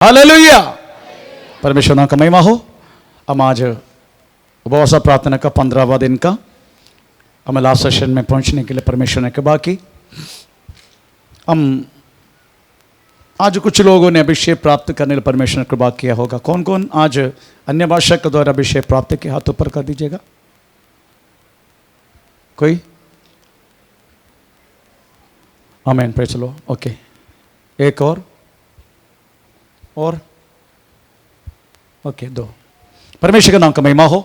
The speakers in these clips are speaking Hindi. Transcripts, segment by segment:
हालेलुया। परमेश्वर नाम का महिमा हो। हम आज उपवास प्रार्थना का 15वां दिन का हमें लास्ट सेशन में पहुंचने के लिए परमेश्वर ने कृपा की। हम आज कुछ लोगों ने अभिषेक प्राप्त करने के लिए परमेश्वर ने कृपा किया होगा। कौन कौन आज अन्य भाषा के द्वारा अभिषेक प्राप्त किया, हाथ ऊपर कर दीजिएगा। कोई? आमीन, प्रेज़ द लॉर्ड। ओके, एक और ओके, दो। परमेश्वर के नाम का महिमा हो।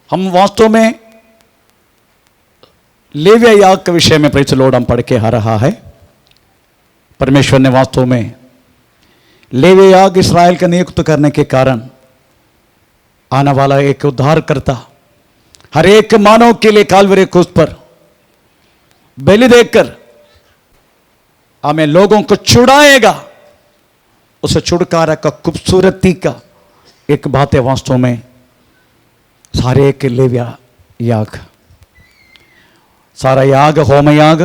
हम वास्तव में लेविया याग के विषय में प्रेज़ द लॉर्ड हम पढ़ के आ रहा है। परमेश्वर ने वास्तव में लेविया याग इस्राएल का नियुक्त करने के कारण आने वाला एक उद्धारकर्ता हर एक मानव के लिए काल्वरी क्रूस पर बलि देकर हमें लोगों को छुड़ाएगा। उस छुटकारा का खूबसूरती का एक बात है वास्तव में सारे एक लेविया याग, सारा याग, होम याग,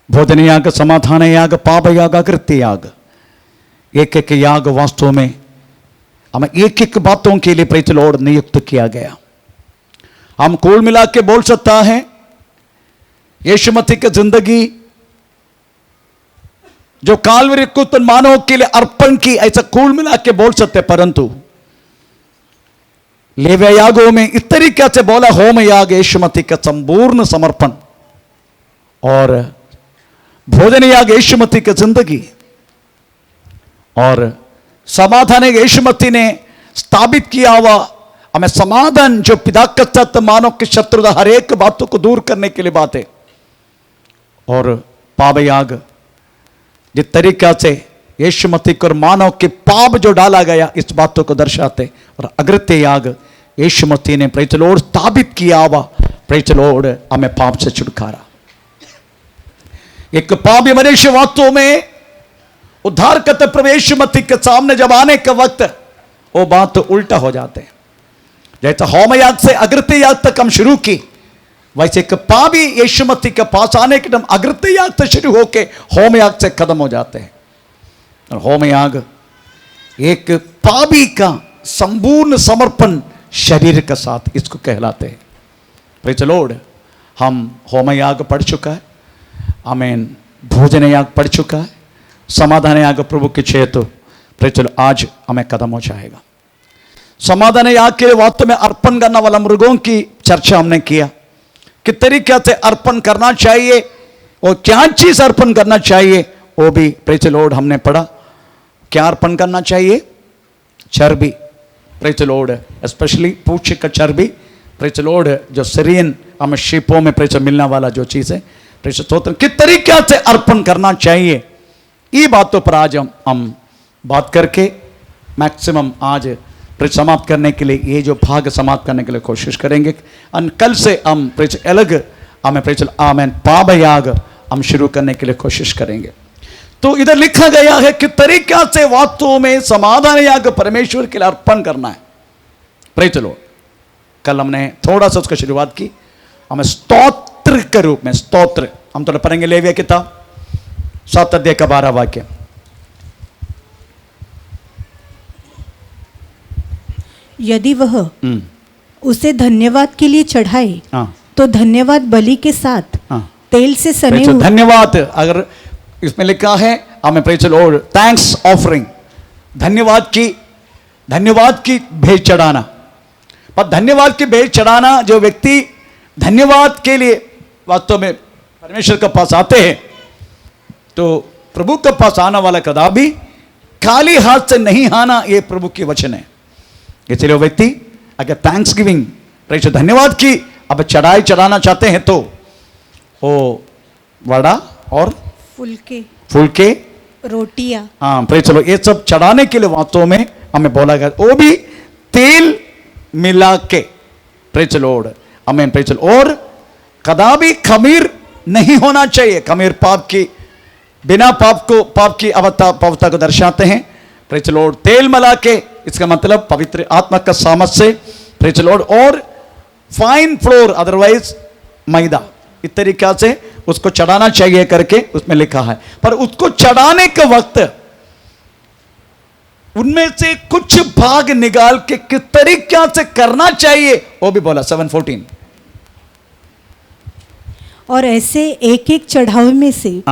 भोजन याग, समाधान याग, पाप याग, अकृत्य याग, एक एक याग वास्तव में हमें एक एक बातों के लिए प्रेज़ द लॉर्ड नियुक्त किया गया। हम कुल मिला के बोल सकता है यीशु मसीह की जिंदगी जो काल्वरी क्रूस पर मानव के लिए अर्पण की, ऐसा कुल मिला के बोल सकते। परंतु लेविया यागों में इस तरीके से बोला, होम याग यीशु मसीह का संपूर्ण समर्पण और भोजन याग यीशु मसीह की जिंदगी और समाधान यीशु मसीह ने स्थापित किया हुआ हमें समाधान जो पिता के साथ मानव के शत्रुता हर एक बातों को दूर करने के लिए बात है। और पाप याग जिस तरीका से यीशु मसीह को मानव के पाप जो डाला गया इस बातों को दर्शाते। और अकृत्य याग यीशु मसीह ने प्रेज़ द लॉर्ड स्थापित किया हुआ प्रेज़ द लॉर्ड हमें पाप से छुटकारा। एक पापी मनुष्य वास्तव में उद्धार करते प्रवेश मसीह के सामने जब आने के वक्त वो बात तो उल्टा हो जाते हैं। जैसे होम याग से अकृत्य याग तक हम शुरू की, वैसे एक पापी यीशु मसीह के पास आने के टाइम अकृत्य याग से शुरू होके होम याग से खत्म हो जाते हैं। और होम याग एक पापी का संपूर्ण समर्पण शरीर के साथ इसको कहलाते हैं। Praise the Lord. हम होम याग पढ़ चुका है, आमीन, भोजन याग पढ़ चुका है, समाधान याग प्रभु की चेतो प्रेज़ द लॉर्ड आज हमें कदम हो जाएगा। समाधान याग के वास्तव में अर्पण करने वाला मृगों की चर्चा हमने किया, किस तरीके से अर्पण करना चाहिए और क्या चीज अर्पण करना चाहिए वो भी प्रेज़ द लॉर्ड हमने पढ़ा। क्या अर्पण करना चाहिए? चर्बी, प्रेज़ द लॉर्ड, स्पेशली पूछ का चर्बी, प्रेज़ द लॉर्ड, जो सीरियन हमें शीपों में प्रेज़ मिलने वाला जो चीज है, प्रेज़ द लॉर्ड, किस तरीके से अर्पण करना चाहिए ये बातों पर आज हम बात करके मैक्सिमम आज समाप्त करने के लिए ये जो भाग समाप्त करने के लिए कोशिश करेंगे। कल से हम अलग हमें आमेन पाप याग हम शुरू करने के लिए कोशिश करेंगे। तो इधर लिखा गया है कि तरीका से वास्तव में समाधान याग परमेश्वर के लिए अर्पण करना है। Praise the Lord. कल हमने थोड़ा सा उसका शुरुआत की, हमें स्तोत्र के रूप में, स्तोत्र हम थोड़ा पढ़ेंगे लेविया किताब 7 अध्याय का 12 वाक्य। यदि वह उसे धन्यवाद के लिए चढ़ाए तो धन्यवाद बलि के साथ तेल से सने हुए, धन्यवाद अगर इसमें लिखा है हमें praise the Lord thanks offering, धन्यवाद की भेंट चढ़ाना। पर धन्यवाद की भेंट चढ़ाना, जो व्यक्ति धन्यवाद के लिए वास्तव में परमेश्वर के पास आते हैं तो प्रभु के पास आने वाला कदापि खाली हाथ से नहीं आना, ये प्रभु की वचन है। इसलिए वो व्यक्ति अगर थैंक्स गिविंग प्रेज़ धन्यवाद की अब चढ़ाना चाहते हैं तो वो वड़ा और फुलके रोटियां, हाँ प्रेज़ ये सब चढ़ाने के लिए वास्तव में हमें बोला गया, वो भी तेल मिला के प्रेज़ लॉर्ड, आमीन, प्रेज़। और कदापि खमीर नहीं होना चाहिए। खमीर पाप की, बिना पाप की पवित्रता को दर्शाते हैं। प्रेज़ लॉर्ड तेल मिला के, इसका मतलब पवित्र आत्मा का सामर्थ से, प्रेज़ लॉर्ड। और फाइन फ्लोर अदरवाइज मैदा, इस तरीका से उसको चढ़ाना चाहिए करके उसमें लिखा है। पर उसको चढ़ाने के वक्त उनमें से कुछ भाग निकाल के किस तरीका से करना चाहिए वो भी बोला 7:14। और ऐसे एक एक चढ़ावे में से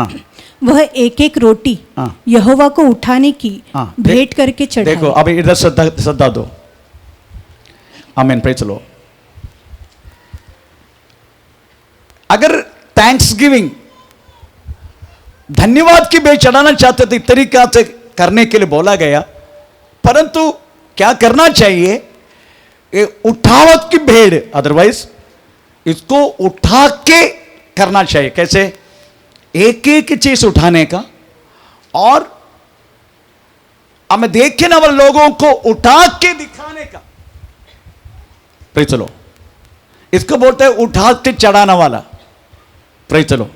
वह एक एक रोटी यहोवा को उठाने की भेंट करके चढ़ाए। देखो अभी इधर श्रद्धा दो। आमीन, प्रेज़ द लॉर्ड। अगर थैंक्स गिविंग धन्यवाद की भेंट चढ़ाना चाहते थे, तरीका से करने के लिए बोला गया, परंतु क्या करना चाहिए? उठावत की भेड़, अदरवाइज इसको उठा के करना चाहिए। कैसे? एक एक चीज उठाने का और हमें देखने वाले लोगों को उठा के दिखाने का। Praise the Lord. इसको बोलते हैं उठा के चढ़ाने वाला। Praise the Lord.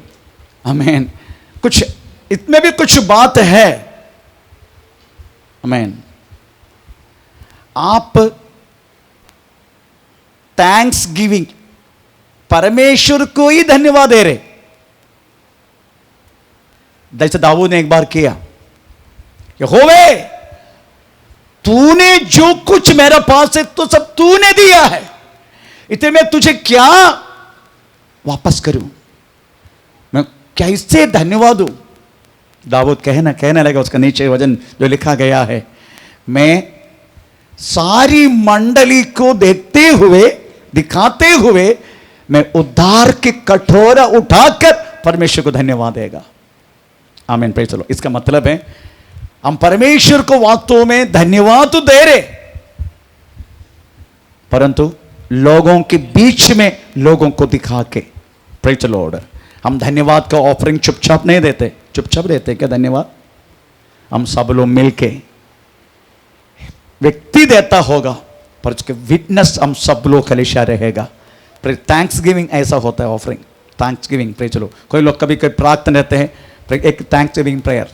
आमीन। कुछ इसमें भी कुछ बात है। आमीन। आप थैंक्स गिविंग परमेश्वर को ही धन्यवाद दे रहे, जैसे दाऊद ने एक बार किया, यहोवे तूने जो कुछ मेरे पास है तो सब तूने दिया है, इतने मैं तुझे क्या वापस करूं, मैं कैसे धन्यवाद दूं? दाऊद कहने लगा, उसका नीचे वचन जो लिखा गया है, मैं सारी मंडली को देखते हुए दिखाते हुए मैं उद्धार के कटोरा उठाकर परमेश्वर को धन्यवाद देगा। आमीन, प्रेज़ द लॉर्ड। इसका मतलब है हम परमेश्वर को वास्तव में धन्यवाद तो दे रहे, परंतु लोगों के बीच में लोगों को दिखा के। Praise the Lord. हम धन्यवाद का ऑफरिंग चुपचाप नहीं देते। चुपचाप देते क्या धन्यवाद? हम सब लोग मिलके, व्यक्ति देता होगा पर उसके विटनेस हम सब लोग कलिशा रहेगा। थैंक्स गिविंग ऐसा होता है, offering thanks giving. Praise the Lord. कोई लोग कभी कोई प्रार्थना रहते हैं, एक थैंक्स गिविंग प्रेयर,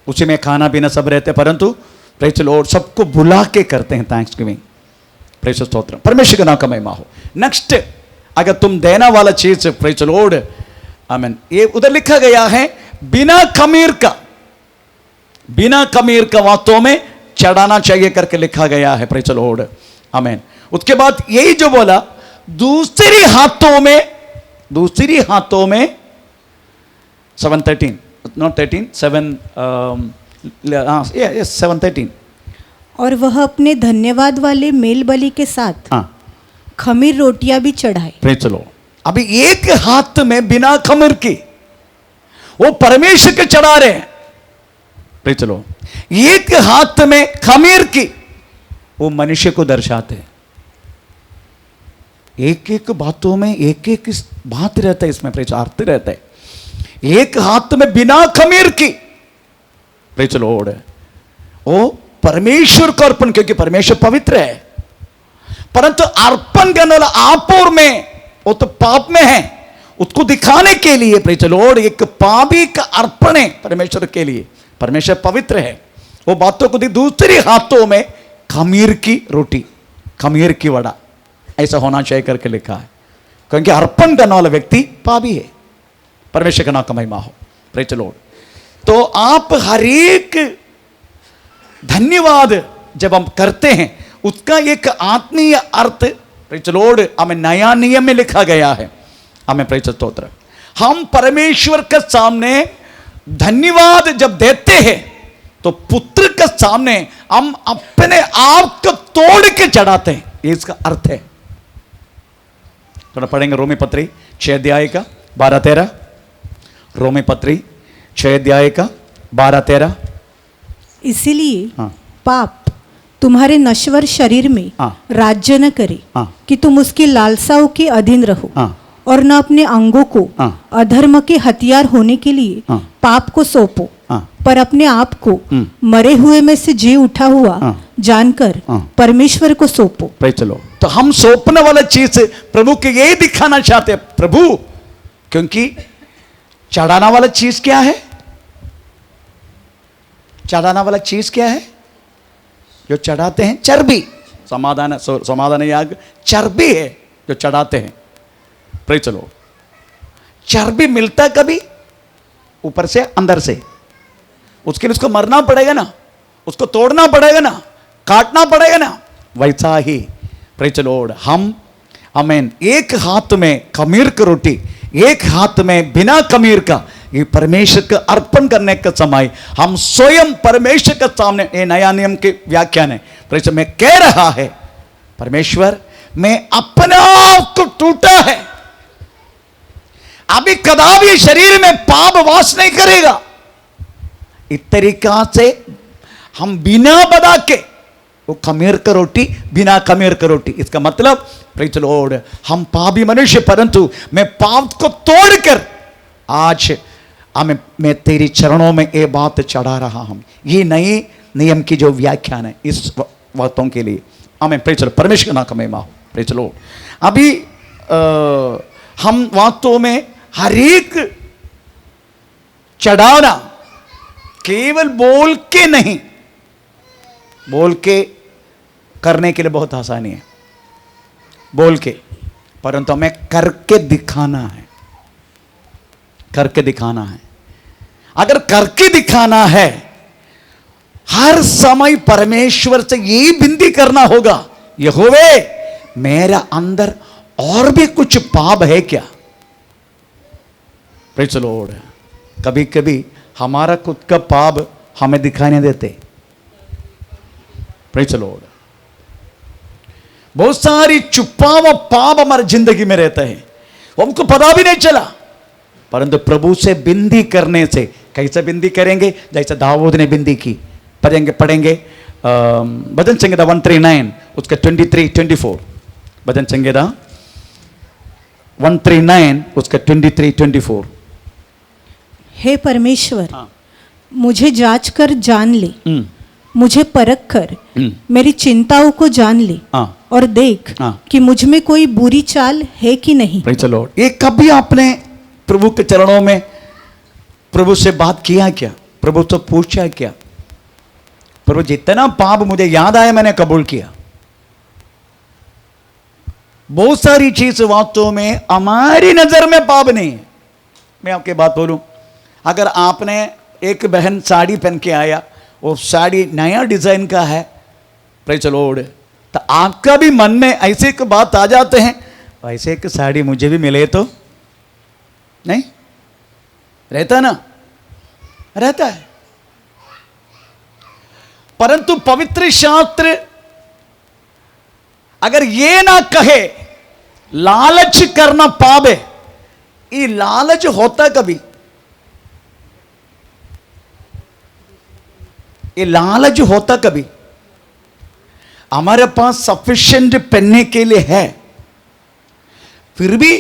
उसी में खाना पीना सब रहते हैं, परंतु प्रेज़ द लॉर्ड सबको बुला के करते हैं थैंक्स गिविंग। प्रेज़ द स्तोत्र, परमेश्वर का नाम का महिमा हो। नेक्स्ट, अगर तुम देना वाला चीज, प्रेज़ द लॉर्ड, आमीन, ये उधर लिखा गया है बिना खमीर का वास्तव में चढ़ाना चाहिए करके लिखा गया है। Praise the Lord. आमीन। उसके बाद यही जो बोला, दूसरी हाथों में 7:13, not 13, 7:13। और वह अपने धन्यवाद वाले मेल बलि के साथ खमीर रोटियां भी चढ़ाए। Praise the Lord. अभी एक हाथ में बिना खमीर की वो परमेश्वर के चढ़ा रहे हैं। Praise the Lord. एक हाथ में खमीर की वो मनुष्य को दर्शाते हैं। एक एक बातों में एक एक बात रहता है, इसमें प्रचार रहता है। एक हाथ में बिना खमीर की, प्रेज़ द लॉर्ड, वो परमेश्वर को अर्पण, क्योंकि परमेश्वर पवित्र है, परंतु अर्पण करने वाला आप और में वो तो पाप में है, उसको दिखाने के लिए प्रेज़ द लॉर्ड एक पापी का अर्पण है परमेश्वर के लिए। परमेश्वर पवित्र है, वो बातों को दूसरी हाथों में खमीर की रोटी, खमीर की वड़ा, ऐसा होना चाहिए करके लिखा है, क्योंकि अर्पण करने वाला व्यक्ति पापी है। परमेश्वर का नाम का महिमा हो। Praise the Lord. तो आप हर एक धन्यवाद जब हम करते हैं उसका एक आत्मीय अर्थ, प्रेज़ द लॉर्ड, हमें नया नियम में लिखा गया है। हमें प्रेज़ द स्तोत्र, हम परमेश्वर के सामने धन्यवाद जब देते हैं तो पुत्र के सामने हम अपने आप को तोड़ के चढ़ाते हैं, ये इसका अर्थ है। थोड़ा पढ़ेंगे रोमी पत्री 6 अध्याय का 12-13। रोमी पत्री 6 अध्याय का 12-13। इसीलिए पाप तुम्हारे नश्वर शरीर में राज्य न करे कि तुम उसकी लालसाओं के अधीन रहो, और न अपने अंगों को अधर्म के हथियार होने के लिए पाप को सौंपो, पर अपने आप को मरे हुए में से जी उठा हुआ जानकर परमेश्वर को सौंपो। चलो, तो हम सौंपने वाला चीज प्रभु के यही दिखाना चाहते हैं। प्रभु, क्योंकि चढ़ाना वाला चीज क्या है? चढ़ाना वाला चीज क्या है जो चढ़ाते हैं? चर्बी। समाधान याग चर्बी है जो चढ़ाते हैं। Praise the Lord. चर्बी मिलता कभी ऊपर से अंदर से, उसके लिए उसको मरना पड़ेगा ना, उसको तोड़ना पड़ेगा ना, काटना पड़ेगा ना। वैसा ही प्रेज़ द लॉर्ड हम आमीन एक हाथ में खमीर की रोटी, एक हाथ में बिना खमीर का, ये परमेश्वर को अर्पण करने का समय हम स्वयं परमेश्वर के सामने, ये नया नियम के व्याख्यान है, प्रेज़ में कह रहा है परमेश्वर मैं अपना आप को टूटा है, अभी कदापि शरीर में पाप वास नहीं करेगा। इस तरीका से हम बिना बदा के, वो खमीर का रोटी बिना खमीर का रोटी, इसका मतलब प्रेज़ द लॉर्ड हम पापी मनुष्य, परंतु मैं पाप को तोड़कर आज मैं तेरी चरणों में ये बात चढ़ा रहा हूं। ये नए नियम की जो व्याख्यान है इस बातों के लिए आमीन। प्रेज़ द लॉर्ड, परमेश्वर का नाम का महिमा हो। Praise the Lord. अभी हम वास्तव में हर एक चढ़ाना केवल बोल के नहीं, बोल के करने के लिए बहुत आसानी है, बोल के, परंतु हमें करके दिखाना है, करके दिखाना है। अगर करके दिखाना है, हर समय परमेश्वर से यही विनती करना होगा, यहोवे मेरा अंदर और भी कुछ पाप है क्या। Praise the Lord. कभी कभी हमारा खुद का पाप हमें दिखाई नहीं देते। Praise the Lord. बहुत सारी छुपा हुआ पाप हमारी जिंदगी में रहता है, हमको पता भी नहीं चला, परंतु प्रभु से विनती करने से, कैसे विनती करेंगे, जैसे दाऊद ने विनती की। पढ़ेंगे भजन संहिता 139 उसका 23-24, भजन संहिता 139 उसका 23-24। हे परमेश्वर, मुझे जांच कर जान ले, मुझे परख कर मेरी चिंताओं को जान ले, और देख कि मुझ में कोई बुरी चाल है कि नहीं। Praise the Lord. ये कभी आपने प्रभु के चरणों में प्रभु से बात किया क्या, प्रभु तो पूछा क्या, प्रभु जितना पाप मुझे याद आया मैंने कबूल किया। बहुत सारी चीज वास्तव में हमारी नजर में पाप नहीं है। मैं आपकी बात बोलूं, अगर आपने एक बहन साड़ी पहन के आया, वो साड़ी नया डिजाइन का है, प्रेज़ द लॉर्ड, तो आपका भी मन में ऐसे एक बात आ जाते हैं, ऐसे एक साड़ी मुझे भी मिले तो नहीं रहता ना, रहता है। परंतु पवित्र शास्त्र अगर ये ना कहे लालच करना पाप है, ये लालच होता कभी, ये लालच होता कभी। हमारे पास सफिशिएंट पहनने के लिए है, फिर भी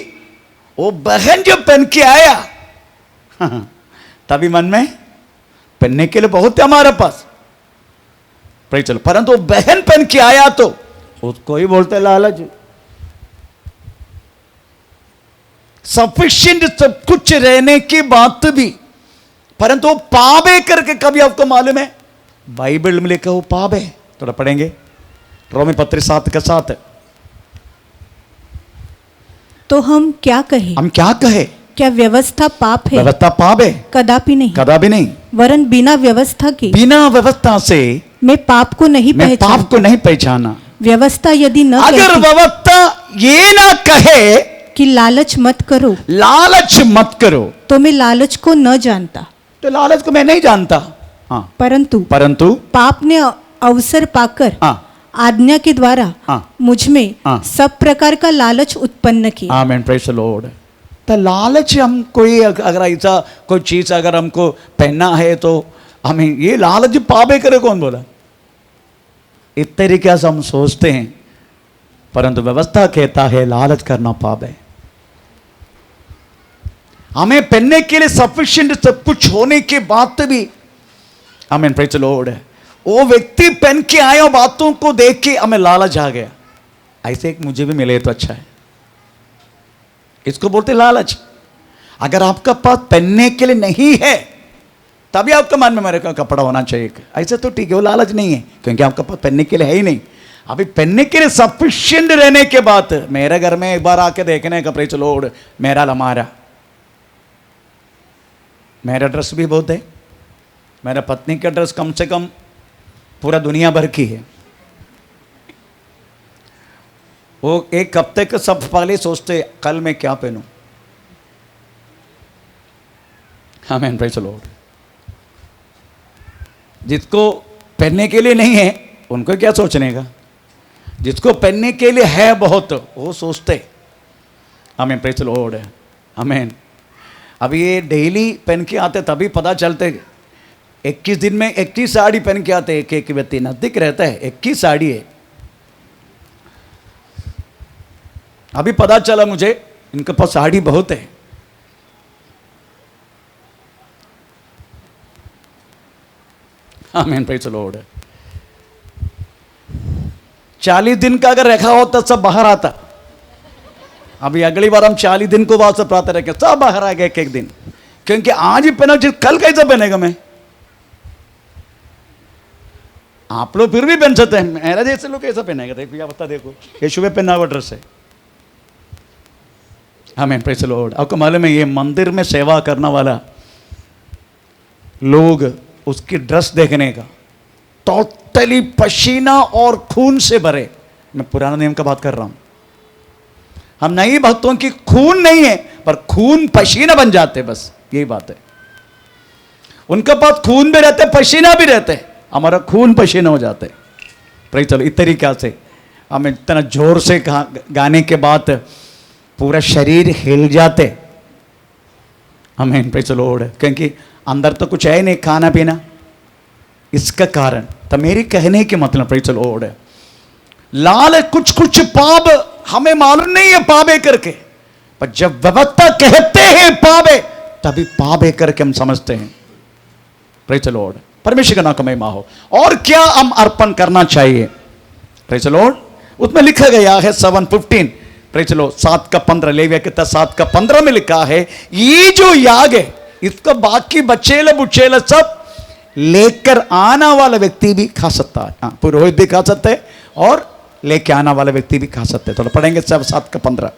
वो बहन जो पहन के आया तभी मन में पहनने के लिए बहुत है हमारे पास, चलो, परंतु वो बहन पहन के आया तो उसको ही बोलते लालच। सफिशिएंट सब कुछ रहने की बात भी, परंतु वो पाप है करके कभी आपको मालूम है, बाइबल में लिखा वो पाप है। थोड़ा पढ़ेंगे रोमी पत्री 7:7। तो हम क्या कहें, हम क्या कहे, क्या व्यवस्था पाप है? व्यवस्था पाप है? कदापि नहीं, कदापि नहीं। वरन बिना व्यवस्था के, बिना व्यवस्था से मैं पाप को नहीं मैं पहचाना। पाप को नहीं पहचाना। व्यवस्था यदि न अगर कहती व्यवस्था ये ना कहे कि लालच मत करो, लालच मत करो, तो मैं लालच को न जानता, तो लालच को मैं नहीं जानता। हाँ, परंतु पाप ने अवसर पाकर हाँ, आज्ञा के द्वारा हाँ, मुझ में हाँ, सब प्रकार का लालच उत्पन्न किया। आमीन, प्रेज़ द लॉर्ड। तो लालच हम कोई अगर ऐसा कोई चीज अगर हमको पहनना है तो हमें ये लालच पाप है करे, कौन बोला? इस तरीके से हम सोचते हैं, परंतु व्यवस्था कहता है लालच करना पाप है। हमें पहनने के लिए सफिशिएंट सब कुछ होने के बाद भी, आमीन, प्रेज़ द लॉर्ड, वो व्यक्ति पहन के आए बातों को देख के हमें लालच आ गया, ऐसे एक मुझे भी मिले तो अच्छा है, इसको बोलते लालच। अगर आपका पास पहनने के लिए नहीं है तभी आपका मन में मेरे का कपड़ा होना चाहिए, ऐसे तो ठीक है, वो लालच नहीं है, क्योंकि आपका पास पहनने के लिए है ही नहीं। अभी पहनने के लिए सफिशिएंट रहने के बाद मेरे घर में एक बार आके देखने का, प्रेज़ द लॉर्ड, मेरा अलमारा मेरा ड्रेस भी बहुत है, मेरा पत्नी का ड्रेस कम से कम पूरा दुनिया भर की है। वो एक हफ्ते के सब पहले सोचते कल मैं क्या पहनूं। आमीन, प्रेज़ द लॉर्ड। जिसको पहनने के लिए नहीं है उनको क्या सोचने का, जिसको पहनने के लिए है बहुत वो सोचते। आमीन, प्रेज़ द लॉर्ड। आमीन। अब ये डेली पहन के आते तभी पता चलते 21 दिन में 21 साड़ी पहन के आते। एक व्यक्ति नजदीक रहता है 21 साड़ी है। अभी पता चला मुझे इनके पास साड़ी बहुत है। आमीन, प्रेज़ द लॉर्ड। 40 दिन का अगर रखा होता सब बाहर आता। अभी अगली बार हम 40 दिन को बाद से प्रार्थना रखें सब बाहर आ गए एक दिन, क्योंकि आज ही पहना जिस कल कैसे पहनेगा मैं। आप लोग फिर भी पहन सकते हैं, मेरा जैसे लोग कैसा पहनेगा। देखो या बता, देखो ये शुभ पहना हुआ ड्रेस है। आमीन, प्रेज़ द लॉर्ड। आपको मालूम है ये मंदिर में सेवा करने वाला लोग उसकी ड्रेस देखने का टोटली पसीना और खून से भरे। मैं पुराना नियम का बात कर रहा हूं। हम नई भक्तों की खून नहीं है पर खून पसीना बन जाते, बस यही बात है। उनके पास खून भी रहते पसीना भी रहते, हमारा खून पसीना हो जाते। Praise the Lord. इस तरीके से हमें इतना जोर से गाने के बाद पूरा शरीर हिल जाते। आमीन, प्रेज़ द लॉर्ड। क्योंकि अंदर तो कुछ है नहीं खाना पीना, इसका कारण तो मेरी कहने के मतलब प्रेज़ द लॉर्ड लाल कुछ कुछ पाप हमें मालूम नहीं है पाप है करके, पर जब व्यवस्था कहते हैं पाप है तभी पाप है करके हम समझते हैं। Praise the Lord. परमेश्वर का नाम का महिमा हो। और क्या हम अर्पण करना चाहिए? Praise the Lord. उसमें लिखा गया है 7:15, प्रेज़ द लॉर्ड, 7:15 लेविया के 7:15 में लिखा है ये जो याग है इसका बाकी बचेले बुचेले सब लेकर आना वाला व्यक्ति भी खा सकता है। हाँ, पुरोहित भी खा सकते हैं और लेके आना वाला व्यक्ति भी खा सकते हैं। तो पढ़ेंगे सब 7:15।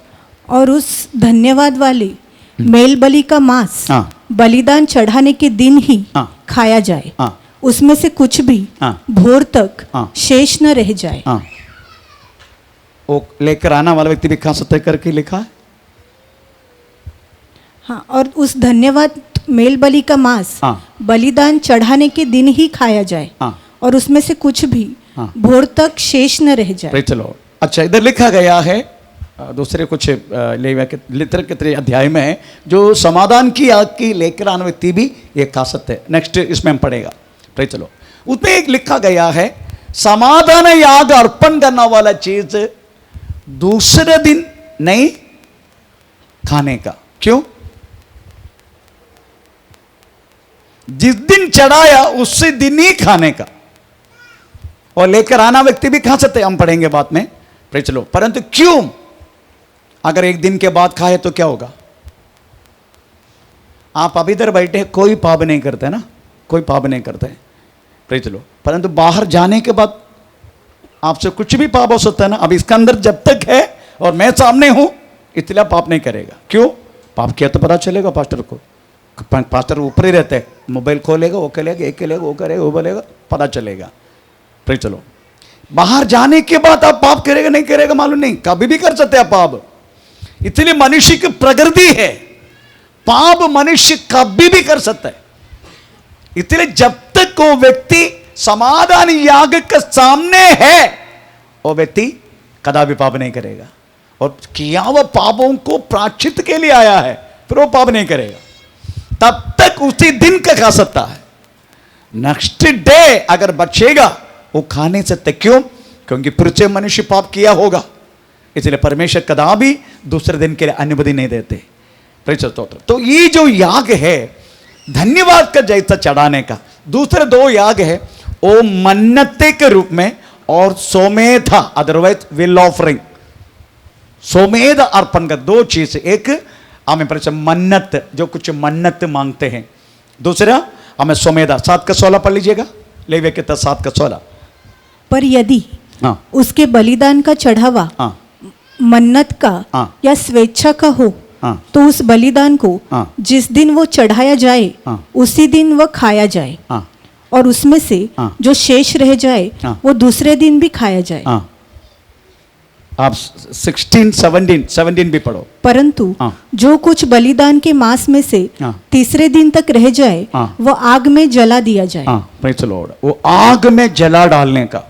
और उस धन्यवाद वाले मेल बलि का मांस हाँ। बलिदान चढ़ाने के दिन ही हाँ। खाया जाए। हाँ। उसमें से कुछ भी हाँ। भोर तक हाँ। शेष न रह जाए। हाँ, वो लेकर आना वाला व्यक्ति भी खा सकते करके लिखा है। हाँ, और उस धन्यवाद मेल बलि का मांस हाँ। बलिदान चढ़ाने के दिन ही खाया जाए। हाँ। और उसमें से कुछ भी हाँ। भोर तक शेष न रह जाए। Praise the Lord. अच्छा, इधर लिखा गया है दूसरे कुछ लेविया के लित्र के अध्याय में है जो समाधान की आग की लेकर आने व्यक्ति भी ये खा सकते हैं। नेक्स्ट इसमें हम पढ़ेगा। Praise the Lord. उसमें एक लिखा गया है समाधान याग अर्पण करने वाला चीज दूसरे दिन नहीं खाने का। क्यों? जिस दिन चढ़ाया उसी दिन ही खाने का, और लेकर आना व्यक्ति भी खा सकते, हम पढ़ेंगे बाद में। Praise the Lord. परंतु क्यों? अगर एक दिन के बाद खाए तो क्या होगा? आप अभी इधर बैठे कोई पाप नहीं करते ना, कोई पाप नहीं करते। Praise the Lord. परंतु बाहर जाने के बाद आपसे कुछ भी पाप हो सकता है ना। अब इसके अंदर जब तक है और मैं सामने हूं इसलिए पाप नहीं करेगा। क्यों? पाप किया तो पता चलेगा पास्टर को। पास्टर ऊपर ही रहते हैं, मोबाइल खोलेगा वो करेगा, एक करेगा वो करेगा वो बोलेगा, पता चलेगा। Praise the Lord. बाहर जाने के बाद आप पाप करेगा नहीं करेगा मालूम नहीं, कभी भी कर सकते हैं पाप। इसलिए मनुष्य की प्रकृति है, पाप मनुष्य कभी भी कर सकता है। इसलिए जब तक वो व्यक्ति समाधान याग के सामने है वो व्यक्ति कदापि पाप नहीं करेगा। और किया वह पापों को प्रायश्चित के लिए आया है, फिर वो पाप नहीं करेगा। तब तक उसी दिन का खा सकता है। नेक्स्ट डे अगर बचेगा वो खाने सकते। क्यों? क्योंकि फिर से मनुष्य पाप किया होगा। इसलिए परमेश्वर कदापि दूसरे दिन के लिए अनुमति नहीं देते। Praise the Lord. तो ये जो याग है धन्यवाद का जैसा चढ़ाने का, दूसरे दो याग है वो मन्नते के रूप में और सोमेधा अदरवाइज विल ऑफरिंग। सोमेध अर्पण का दो चीज, एक हमें परिचय मन्नत जो कुछ मन्नत मांगते हैं, दूसरा हमें सोमेधा। 7:16 पढ़ लीजिएगा, लेविया के 7:16। पर यदि हाँ। उसके बलिदान का चढ़ावा हाँ। मन्नत का हाँ। या स्वेच्छा का हो हाँ। तो उस बलिदान को हाँ। जिस दिन वो चढ़ाया जाए हाँ। उसी दिन वह खाया जाए, हाँ और उसमें से हाँ। जो शेष रह जाए हाँ। वो दूसरे दिन भी खाया जाए। हाँ, आप 16 17 भी पढ़ो। परंतु हाँ। जो कुछ बलिदान के मांस में से हाँ। तीसरे दिन तक रह जाए हाँ। वो आग में जला दिया जाए। हाँ, प्रेज़ द लॉर्ड। वो आग में जला डालने का,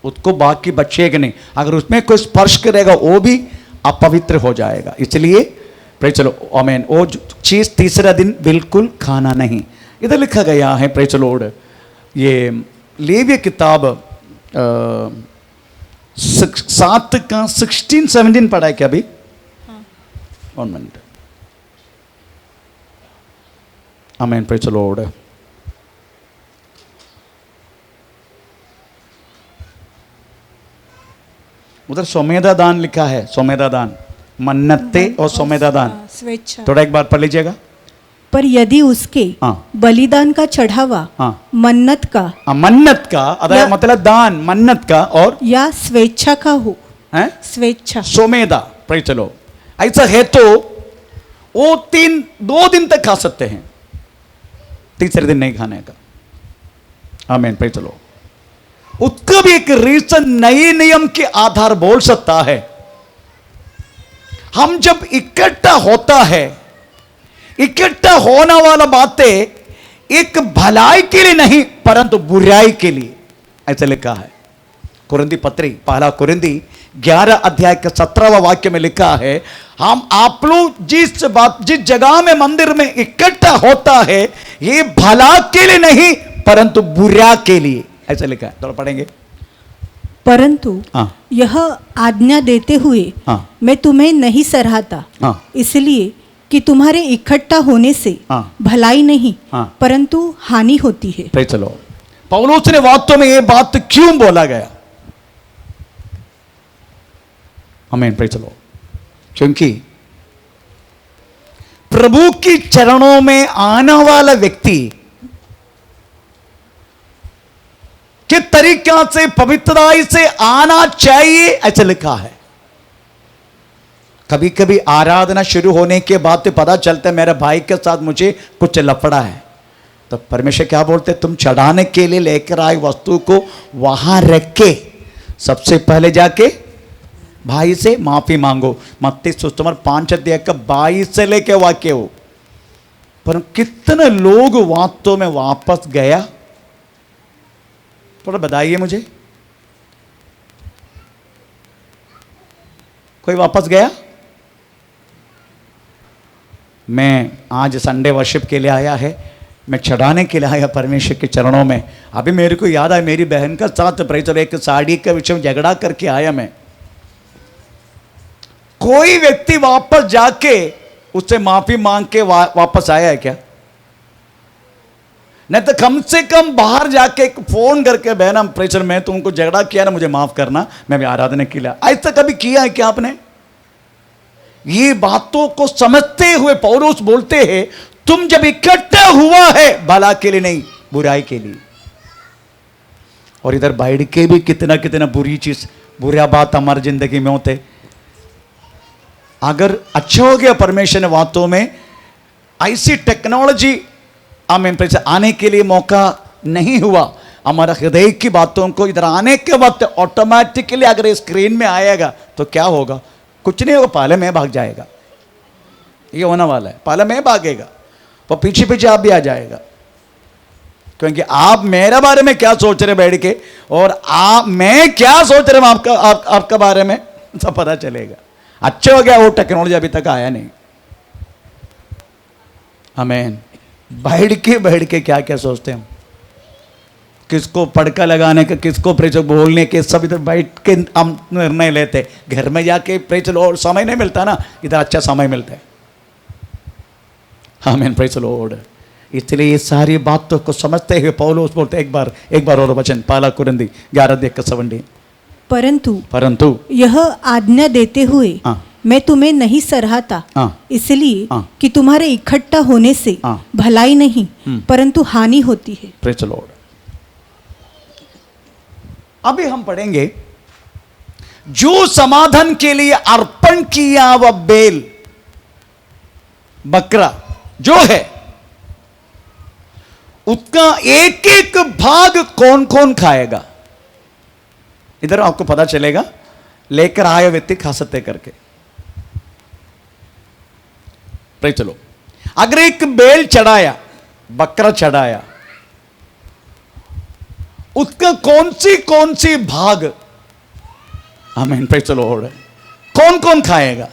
उसको बाकी बचेगा नहीं। अगर उसमें कोई स्पर्श करेगा वो भी अपवित्र हो जाएगा। इसलिए प्रेज़ द लॉर्ड, आमीन, वो चीज तीसरा दिन बिल्कुल खाना नहीं। इधर लिखा गया है प्रेज़ द लॉर्ड, ये लेविय किताब 7 का 16 17 पढ़ा है क्या अभी? One minute. आमीन, प्रेज़ द लॉर्ड। उधर सोमेदा दान लिखा है, सोमेदा दान, मन्नते और सोमेदा दान। स्वेच्छा। थोड़ा एक बार पढ़ लीजिएगा। पर यदि उसके हाँ। बलिदान का चढ़ावा हाँ। मन्नत का मन्नत का अदा मतलब दान, मन्नत का और या स्वेच्छा का हो, है स्वेच्छा, सोमेदा, प्रेज़ द लॉर्ड, ऐसा है तो वो 2 दिन तक खा सकते हैं, तीसरे दिन नहीं खाने का। आमीन, प्रेज़ द लॉर्ड। उसका भी एक रीजन नए नियम के आधार बोल सकता है। हम जब इकट्ठा होता है, इकट्ठा होने वाला बातें एक भलाई के लिए नहीं परंतु बुराई के लिए, ऐसा लिखा है। कुरिन्दी पत्री, पहला कुरिन्दी 11 अध्याय के 17वां वाक्य में लिखा है, हम आप लोग जिस जगह में मंदिर में इकट्ठा होता है ये भला के लिए नहीं परंतु बुरा के लिए, ऐसा लिखा है। थोड़ा पढ़ेंगे। परंतु हाँ। यह आज्ञा देते हुए हाँ। मैं तुम्हें नहीं सराहता, हाँ। इसलिए कि तुम्हारे इकट्ठा होने से हाँ। भलाई नहीं हाँ। परंतु हानि होती है। Praise the Lord. पौलुस ने वास्तव में ये बात क्यों बोला गया? आमीन, प्रेज़ द लॉर्ड। क्योंकि प्रभु की चरणों में आने वाला व्यक्ति किस तरीका से पवित्रताई से आना चाहिए, ऐसा लिखा है। कभी कभी आराधना शुरू होने के बाद तो पता चलता है मेरे भाई के साथ मुझे कुछ लफड़ा है, तो परमेश्वर क्या बोलते, तुम चढ़ाने के लिए लेकर आए वस्तु को वहां रख के सबसे पहले जाके भाई से माफी मांगो। मत्ती सुसमाचार 5 अध्याय का 22 से लेके वाक्य हो। पर कितने लोग वास्तव में वापस गया, थोड़ा बताइए मुझे। कोई वापस गया? मैं आज संडे वर्शिप के लिए आया है, मैं चढ़ाने के लिए आया परमेश्वर के चरणों में। अभी मेरे को याद है मेरी बहन का साथ प्रेज़ एक साड़ी के विषय में झगड़ा करके आया मैं। कोई व्यक्ति वापस जाके उससे माफी मांग के वापस आया है क्या? नहीं तो कम से कम बाहर जाके फोन करके, बहन हम प्रेषर में तुमको झगड़ा किया ना, मुझे माफ करना, मैं भी आराधना के लिए। ऐसा कभी किया है क्या आपने? ये बातों को समझते हुए पौलुस बोलते हैं तुम जब इकट्ठा हुआ है भला के लिए नहीं बुराई के लिए। और इधर बैठ के भी कितना कितना बुरी चीज, बुरा बात हमारी जिंदगी में होते। अगर अच्छा हो गया परमेश्वर ने बातों में ऐसी टेक्नोलॉजी आमीन प्रेज़ आने के लिए मौका नहीं हुआ, हमारा हृदय की बातों को इधर आने के वक्त ऑटोमेटिकली अगर स्क्रीन में आएगा तो क्या होगा? कुछ नहीं होगा, पहले मैं भाग जाएगा। ये होने वाला है, पहले मैं भागेगा और पीछे पीछे आप भी आ जाएगा। क्योंकि आप मेरे बारे में क्या सोच रहे बैठ के और आप मैं क्या सोच रहे हूं आपका बारे में सब पता चलेगा। अच्छा हो गया वो टेक्नोलॉजी अभी तक आया नहीं। आमीन। बैठ के क्या क्या सोचते हैं, किसको पड़का लगाने का, किसको प्रेचर बोलने के, सब इधर बैठ के हम निर्णय लेते। घर में जाके प्रेचर और समय नहीं मिलता ना, इधर अच्छा समय मिलता है। आमीन, प्रेज़ द लॉर्ड। इसलिए ये सारी बातों को समझते हुए पौलुस बोलते एक बार और वचन, पहला कुरिन्दी 11:17। परंतु यह आज्ञा देते हुए मैं तुम्हें नहीं सराहता, इसलिए कि तुम्हारे इकट्ठा होने से भलाई नहीं परंतु हानि होती है। Praise the Lord. अभी हम पढ़ेंगे जो समाधान के लिए अर्पण किया वह बेल, बकरा जो है उसका एक एक भाग कौन कौन खाएगा, इधर आपको पता चलेगा, लेकर आए व्यक्ति खा सकते करके। चलो, अगर एक बैल चढ़ाया, बकरा चढ़ाया, उसका कौन सी भाग आमीन प्रेज़ द लॉर्ड कौन कौन खाएगा,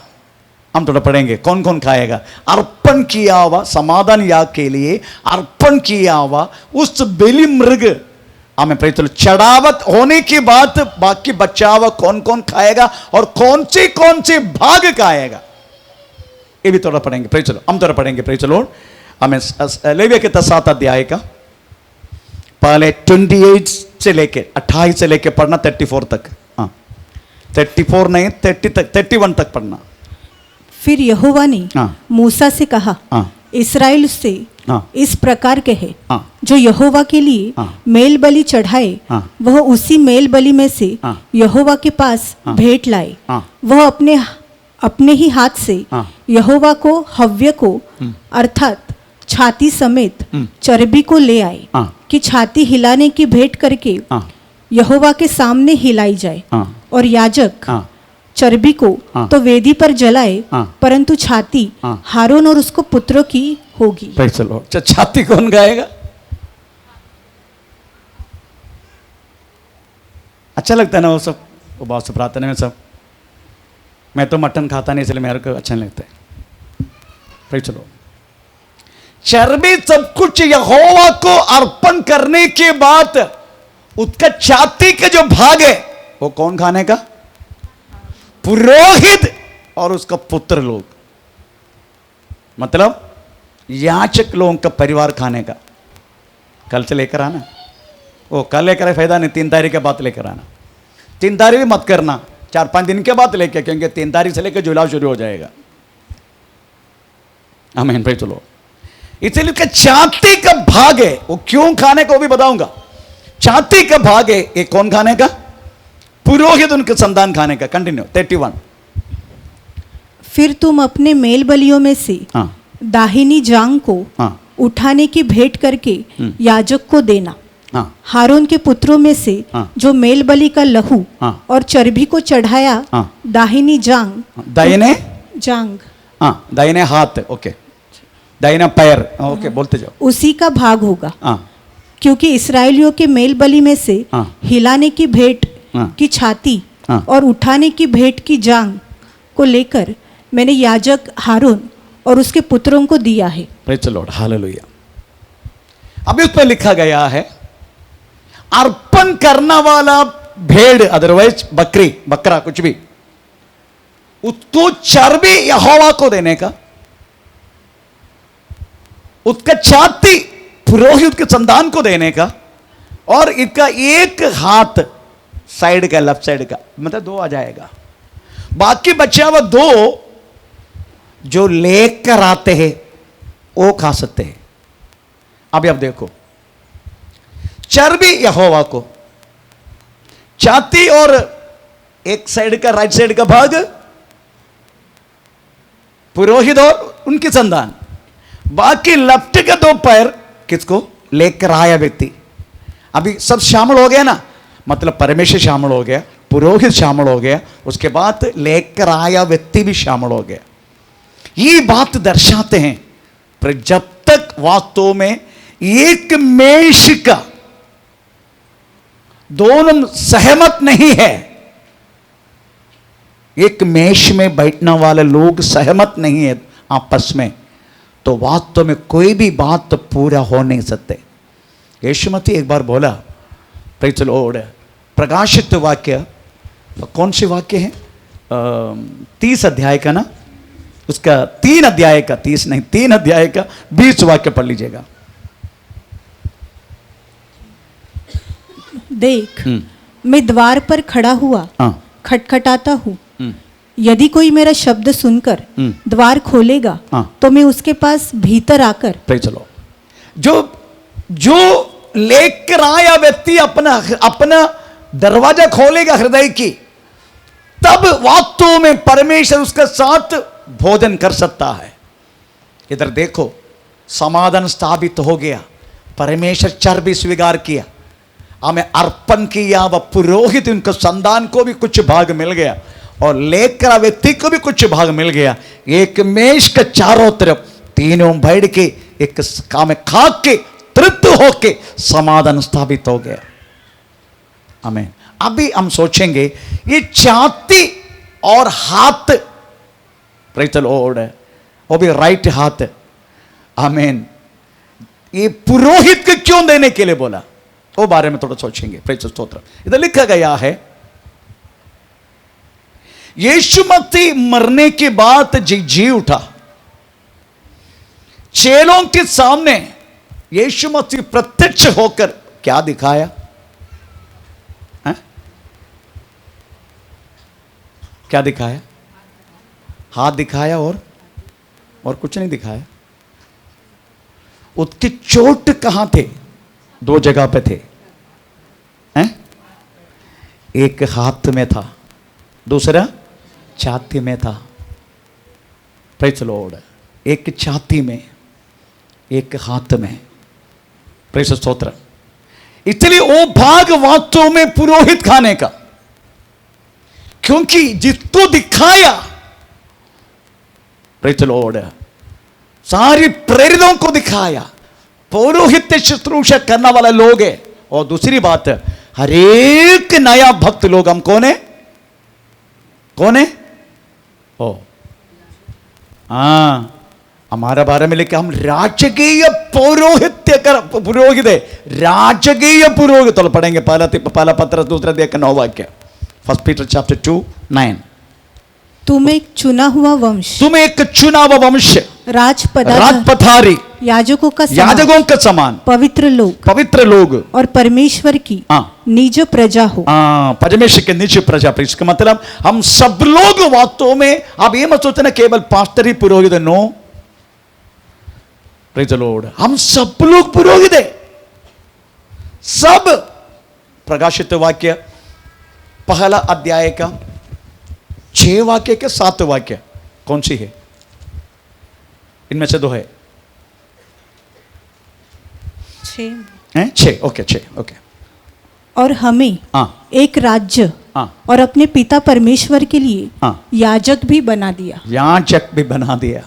हम थोड़ा पढ़ेंगे कौन कौन खाएगा। अर्पण किया हुआ समाधान याग के लिए अर्पण किया हुआ उस बलि मृग, हमें प्रेज़ द लॉर्ड, चढ़ावत होने के बाद बाकी बचा हुआ कौन कौन खाएगा और कौन सी भाग खाएगा, ये भी थोड़ा पढ़ेंगे। प्रेज़ द लॉर्ड, हम थोड़ा पढ़ेंगे। प्रेज़ द लॉर्ड, हमें लेविया के 7 अध्याय का पहले 28 से लेके 28 से लेके पढ़ना 34 तक। हाँ, 34 नहीं 30 तक, 31 तक पढ़ना। फिर यहोवा ने मूसा से कहा, इस्राएल से इस प्रकार कहे, जो यहोवा के लिए मेल बलि चढ़ाए वह उसी मेल बलि में से यहोवा के पास भेंट लाए, वह अपने ही हाथ से यहोवा को हव्य को अर्थात छाती समेत चर्बी को ले आए कि छाती हिलाने की भेंट करके यहोवा के सामने हिलाई जाए, और याजक चर्बी को तो वेदी पर जलाए, परंतु छाती हारून और उसको पुत्रों की होगी। छाती कौन गाएगा? अच्छा लगता है ना वो सब, वो बहुत से प्रार्थना में सब। मैं तो मटन खाता नहीं इसलिए मेरे को अच्छा नहीं लगता है। चलो, चर्बी सब कुछ यहोवा को अर्पण करने के बाद उसका छाती का जो भाग है वो कौन खाने का? पुरोहित और उसका पुत्र लोग, मतलब याचक लोगों का परिवार खाने का। कल से लेकर आना, वो कल लेकर फायदा नहीं, 3 तारीख के बाद लेकर आना। 3 तारीख भी मत करना, 4-5 दिन के बाद लेके, क्योंकि 3 तारीख से लेकर जुलाव शुरू हो जाएगा। आमीन भाई। चलो, इसलिए का छाती का भाग है, वो क्यों खाने को भी बताऊंगा। छाती का भाग है, ये कौन खाने का? पुरोहित, उनके संतान खाने का। कंटिन्यू 31। फिर तुम अपने मेल बलियों में से दाहिनी जांग को उठाने की भेंट करके याजक को देना। हारून के पुत्रों में से जो मेल बलि का लहू और चर्बी को चढ़ाया दाहिनी जांग, दाहिने जांग, दाहिने हाथ, ओके, दाहिना पैर, ओके, बोलते जाओ, उसी का भाग होगा, क्योंकि इसराइलियों के मेल बलि में से हिलाने की भेंट की छाती और उठाने की भेंट की जांग को लेकर मैंने याजक हारून और उसके पुत्रों को दिया है। Praise the Lord, hallelujah. अभी उस पर लिखा गया है अर्पण करने वाला भेड़, अदरवाइज बकरी, बकरा, कुछ भी, उसको चर्बी यहोवा को देने का, उसका छाती पुरोहित के संतान को देने का, और इसका एक हाथ साइड का, लेफ्ट साइड का, मतलब 2 आ जाएगा। बाकी बचा हुआ 2 जो लेकर आते हैं वो खा सकते हैं। अभी आप देखो, चर्बी यहोवा को, छाती और एक साइड का, राइट साइड का भाग पुरोहित और उनकी संतान, बाकी लेफ्ट के 2 पैर किसको? लेकर आया व्यक्ति। अभी सब शामिल हो गया ना, मतलब परमेश्वर शामिल हो गया, पुरोहित शामिल हो गया, उसके बाद लेकर आया व्यक्ति भी शामिल हो गया। ये बात दर्शाते हैं, पर जब तक वास्तव में एक मेष का दोनों सहमत नहीं है, एक मेष में बैठने वाले लोग सहमत नहीं है आपस में, तो वास्तव में कोई भी बात तो पूरा हो नहीं सकते। यीशु मसीह एक बार बोला, प्रेज़ द लॉर्ड, प्रकाशित वाक्य, कौन से वाक्य है? 30 अध्याय का ना, उसका 3 अध्याय का, 30 नहीं 3 अध्याय का 20 वाक्य पढ़ लीजिएगा। देख, मैं द्वार पर खड़ा हुआ खटखटाता हूँ, यदि कोई मेरा शब्द सुनकर द्वार खोलेगा तो मैं उसके पास भीतर आकर, चलो, जो लेकर आया व्यक्ति अपना दरवाजा खोलेगा हृदय की, तब वास्तव में परमेश्वर उसके साथ भोजन कर सकता है। इधर देखो, समाधान स्थापित हो गया, परमेश्वर चर भी स्वीकार किया, हमें अर्पण किया, वह पुरोहित उनके संतान को भी कुछ भाग मिल गया और लेकर व्यक्ति को भी कुछ भाग मिल गया। एक मेज के चारों तरफ तीनों बैठ के एक काम खा के तृप्त होके समाधान स्थापित हो गया। आमीन। अभी हम सोचेंगे ये छाती और हाथ, प्रेज़ द लॉर्ड, वो भी राइट हाथ, आमीन, ये पुरोहित को क्यों देने के लिए बोला, वो बारे में थोड़ा सोचेंगे। प्रेज़ स्तोत्र। इधर लिखा गया है, यीशु मसीह मरने के बाद जी उठा, चेलों के सामने यीशु मसीह प्रत्यक्ष होकर क्या दिखाया है? क्या दिखाया? हाथ दिखाया और कुछ नहीं दिखाया। उसकी चोट कहां थे? दो जगह पे थे हैं? एक हाथ में था, दूसरा छाती में था। Praise the Lord. एक छाती में, एक हाथ में। प्रेज़ स्तोत्र। इसलिए वो भाग वास्तव में पुरोहित खाने का, क्योंकि जिसको दिखाया, प्रेज़ द लॉर्ड, सारी प्रेरितों को दिखाया, पौरोहित्य शुश्रूषा करने वाला लोग है। और दूसरी बात, हर एक नया भक्त लोग हम कौन है? कौन है? ओ हाँ, हमारा बारे में लिखा, हम राजकीय पौरोहित्य कर पुरोहित है, राजकीय पुरोहित। तो पढ़ेंगे पहला पत्र दूसरा देख 9 वाक्य, 1 Peter chapter 2:9। तुम एक चुना हुआ वंश, तुम एक चुना हुआ वंश, राजपथारी, याजकों का समान, पवित्र लोग और परमेश्वर की निज प्रजा हो। परमेश्वर के निज प्रजा। इसका मतलब हम सब लोग वास्तव में, आप ये मत सोचना केवल पास्टर ही पुरोहित है। नो, प्रेज़ द लॉर्ड, हम सब लोग पुरोहित है, सब। प्रकाशित वाक्य पहला अध्याय का 6 वाक्य के 7 वाक्य कौन सी है? इनमें से 2 है। 6 ओके 6 ओके। और हमें एक राज्य और अपने पिता परमेश्वर के लिए याजक भी बना दिया। याजक भी बना दिया।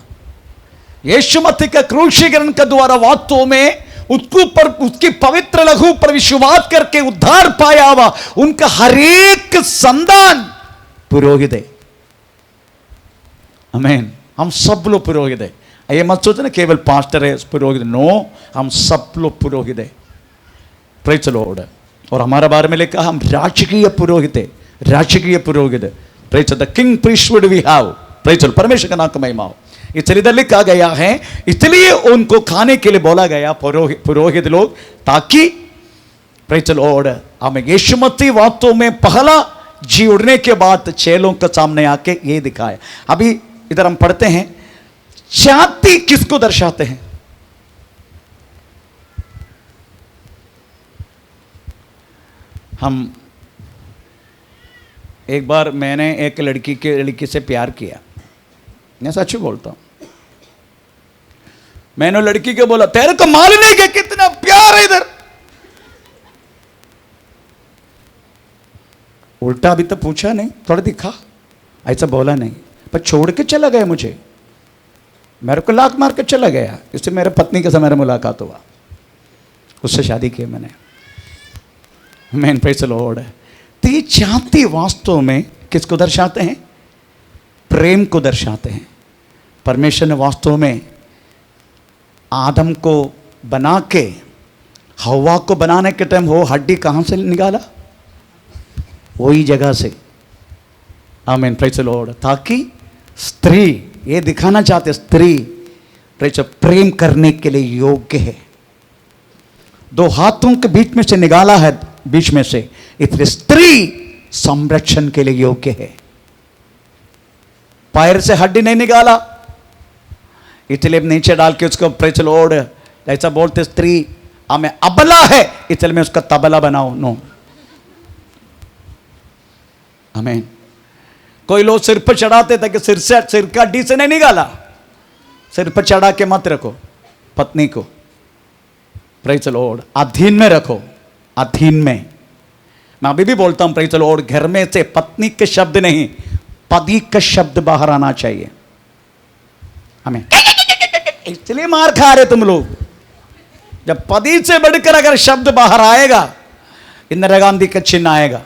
यीशु मसीह का क्रूसीकरण के द्वारा वास्तव में उसको पर, उसकी पवित्र लहू पर विश्वास करके उद्धार पाया हुआ उनका हर एक संतान पुरोहित है। आमीन। हम सब लोग पुरोहित है। ये मत सोचना केवल पास्टर है पुरोहित। नो, हम सब लोग पुरोहित है। Praise the Lord. और हमारा बारे में लिखा, हम राजकीय पुरोहित है, राजकीय पुरोहित। Praise the king priesthood we have. Praise the परमेश्वर का नाम का महिमा हो। इसलिए इधर लिखा गया है, इसलिए उनको खाने के लिए बोला गया पुरोहित लोग, ताकि प्रेज़ द लॉर्ड हमें यीशु मसीह वास्तव में पहला जी उड़ने के बाद चेलों के सामने आके ये दिखाया। अभी इधर हम पढ़ते हैं, छाती किसको दर्शाते हैं? हम एक बार मैंने एक लड़की से प्यार किया, मैं सच बोलता हूं। मैंने लड़की को बोला, तेरे को मालूम नहीं कि कितना प्यार है इधर। उल्टा अभी तो पूछा नहीं, थोड़ा दिखा, ऐसा बोला नहीं, पर छोड़ के चला गया मुझे, मेरे को लात मार के चला गया। इससे मेरे पत्नी के साथ मेरा मुलाकात हुआ, उससे शादी की मैंने। Man praise the Lord. तो ये छाती वास्तव में किसको दर्शाते हैं? प्रेम को दर्शाते हैं। परमेश्वर ने वास्तव में आदम को बना के हवा को बनाने के टाइम वो हड्डी कहाँ से निकाला? वही जगह से। आमीन। Praise the Lord. ताकि स्त्री, ये दिखाना चाहते स्त्री प्रेम करने के लिए योग्य है। 2 हाथों के बीच में से निकाला है, बीच में से, इसलिए स्त्री संरक्षण के लिए योग्य है। पैर से हड्डी नहीं निकाला, इसलिए नीचे डाल के उसको प्रेज़ द लॉर्ड, ऐसा बोलते स्त्री हमें अबला है इसलिए मैं उसका तबला बनाऊं। नो, आमीन। कोई लोग सिर पर चढ़ाते थे कि सिर का हड्डी से नहीं निकाला, सिर पर चढ़ा के मत रखो पत्नी को, प्रेज़ द लॉर्ड, अधीन में रखो, अधीन में। मैं अभी भी बोलता हूं प्रेज़ द लॉर्ड, घर में से पत्नी के शब्द नहीं, पति का शब्द बाहर आना चाहिए। हमें इसलिए मार खा रहे तुम लोग। जब पति से बढ़कर अगर शब्द बाहर आएगा, इंदिरा गांधी का चिन्ह आएगा।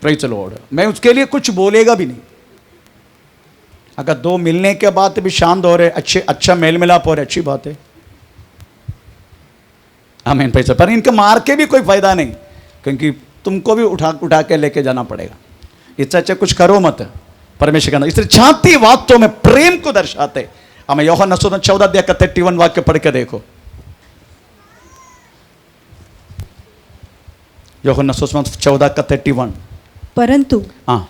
प्रेज़ द लॉर्ड, मैं उसके लिए कुछ बोलेगा भी नहीं। अगर दो मिलने के बाद भी शांत हो रहे, अच्छा मेल मिलाप हो रहे, अच्छी बात है, आमीन। पैसा पर इनके मार के भी कोई फायदा नहीं, क्योंकि तुमको भी उठा के लेके जाना पड़ेगा। इससे अच्छा कुछ करो मत, परमेश्वर का। इसलिए छाती वाक्यों में प्रेम को दर्शाते। हमें यूहन्ना 14:31 वाक्य पढ़ के देखो। यूहन्ना 14:31। परंतु हाँ,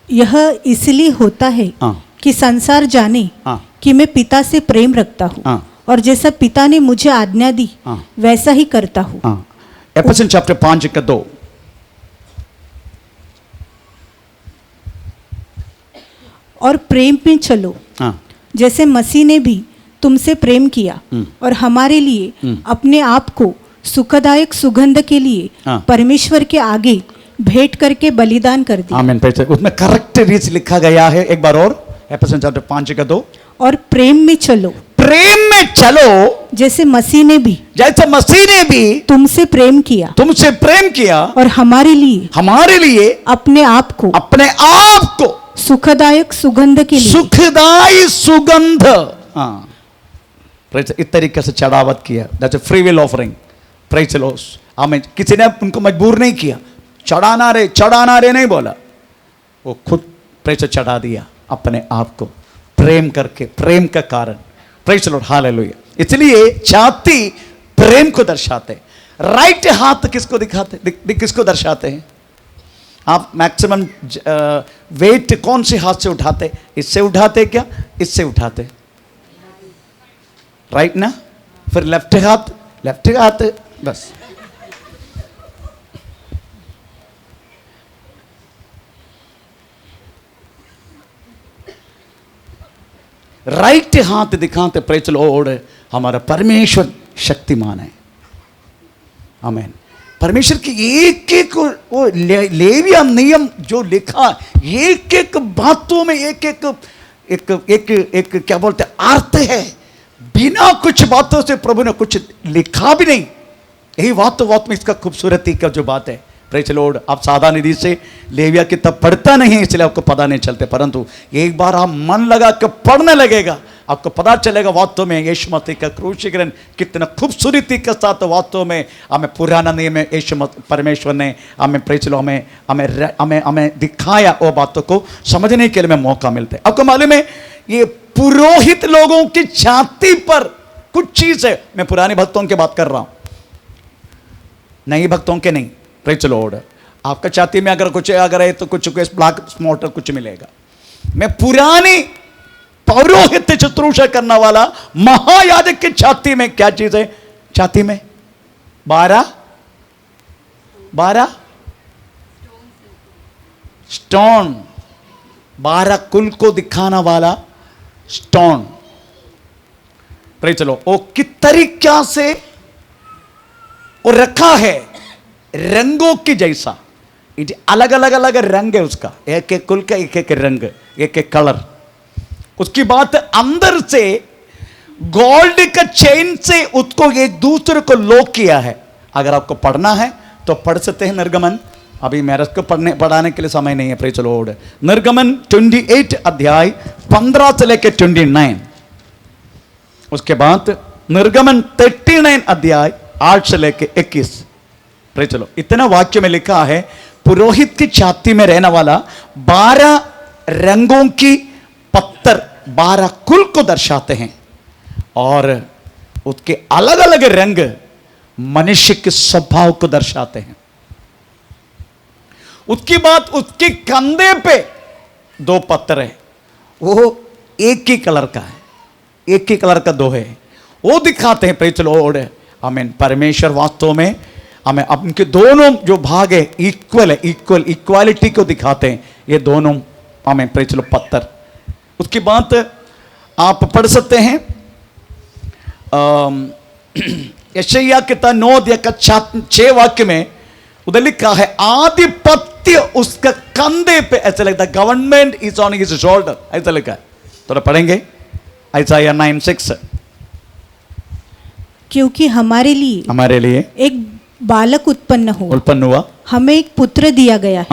यह इसलिए होता है हाँ, कि संसार जाने हाँ, कि मैं पिता से प्रेम रखता हूँ, हाँ, और जैसा पिता ने मुझे आज्ञा दी, हाँ, वैसा ही करता हूँ। हाँ। एफेसियन चैप्टर 5:2। और प्रेम में चलो, हाँ, जैसे मसीह ने भी तुमसे प्रेम किया और हमारे लिए अपने आप को सुखदायक सुगंध के लिए हाँ। परमेश्वर के आगे भेंट करके बलिदान कर दिया। आमीन। उसमें करेक्ट रीच लिखा गया है, एक बार और, एफेसियन चैप्टर 5:2। और प्रेम में चलो, प्रेम में चलो जैसे मसीह ने भी तुमसे प्रेम किया और हमारे लिए अपने आप को सुखदायक सुगंध के लिए सुखदाई सुगंध, हाँ, इस तरीके से चढ़ावत किया। That's a free will offering. Praise the Lord. आमीन। किसी ने उनको मजबूर नहीं किया, चढ़ाना रे नहीं बोला, वो खुद प्रेज़ चढ़ा दिया अपने आप को, प्रेम करके, प्रेम का कारण। Praise the Lord, hallelujah. इसलिए छाती प्रेम को दर्शाते। राइट हाथ किसको दिखाते, किसको दर्शाते हैं? आप मैक्सिमम वेट कौन से हाथ से उठाते? इससे उठाते क्या? इससे उठाते, राइट ना? फिर लेफ्ट हाथ बस। राइट हाथ दिखाते। प्रेज़ द लॉर्ड, हमारा परमेश्वर शक्तिमान है। आमीन। परमेश्वर की एक एक वो लेविया नियम जो लिखा, एक एक बातों में एक एक क्या बोलते हैं, अर्थ है। बिना कुछ बातों से प्रभु ने कुछ लिखा भी नहीं। यही बात में इसका खूबसूरती का जो बात है। प्रेज़ द लॉर्ड, आप सादा निधि से लेविया किताब पढ़ता नहीं है, इसलिए आपको पता नहीं चलते, परंतु एक बार आप मन लगा के पढ़ने लगेगा, आपको पता चलेगा वास्तव में यीशु मसीह का क्रूसीकरण कितना खूबसूरती के साथ वास्तव में हमें पुराना नियम में यीशु परमेश्वर ने हमें प्रेज़ द लॉर्ड हमें दिखाया। वो बातों को समझने के लिए मौका मिलता है। आपको मालूम है, ये पुरोहित लोगों की छाती पर कुछ चीज है। मैं पुराने भक्तों की बात कर रहा हूं, नए भक्तों के नहीं। प्रेज़ द लॉर्ड, आपका छाती में अगर कुछ है तो कुछ ब्लैक स्पॉट कुछ मिलेगा। मैं पुरानी पौरोहित शुश्रूषा करने वाला महायाजक की छाती में क्या चीज है? छाती में 12 स्टोन, 12 कुल को दिखाना वाला स्टोन। प्रेज़ द लॉर्ड, वो किस तरीका से वो रखा है, रंगों की जैसा। अलग अलग रंग है उसका, एक एक कुल का एक एक रंग, एक एक कलर। उसकी बात अंदर से गोल्ड का चेन से उसको एक दूसरे को लॉक किया है। अगर आपको पढ़ना है तो पढ़ सकते हैं निर्गमन। अभी मेरे को पढ़ाने के लिए समय नहीं है। प्रेज़ द लॉर्ड, निर्गमन 28 अध्याय 15 से लेकर 29। उसके बाद निर्गमन 39 अध्याय 8 से लेकर 21। प्रेज़ द लॉर्ड, इतना वाक्य में लिखा है, पुरोहित की छाती में रहने वाला 12 रंगों की पत्थर 12 कुल को दर्शाते हैं, और उसके अलग अलग रंग मनुष्य के स्वभाव को दर्शाते हैं। उसकी बात, उसके कंधे पे 2 पत्थर है, वो एक ही कलर का है, एक ही कलर का 2 है, वो दिखाते हैं। प्रेज़ द लॉर्ड, आमीन। परमेश्वर वास्तव में हमें उनके दोनों जो भाग है इक्वल है, इक्वालिटी को दिखाते हैं ये दोनों। आमीन। प्रेज़ द लॉर्ड, पत्थर उसकी बात आप पढ़ सकते हैं यशायाह किताब 9 अध्याय का 6 वाक्य में उधर लिखा है आधिपत्य उसका कंधे पे, ऐसा लगता है government is on his shoulder, ऐसा लिखा है। थोड़ा पढ़ेंगे यशायाह 9:6। क्योंकि हमारे लिए एक बालक उत्पन्न हुआ, हमें एक पुत्र दिया गया है,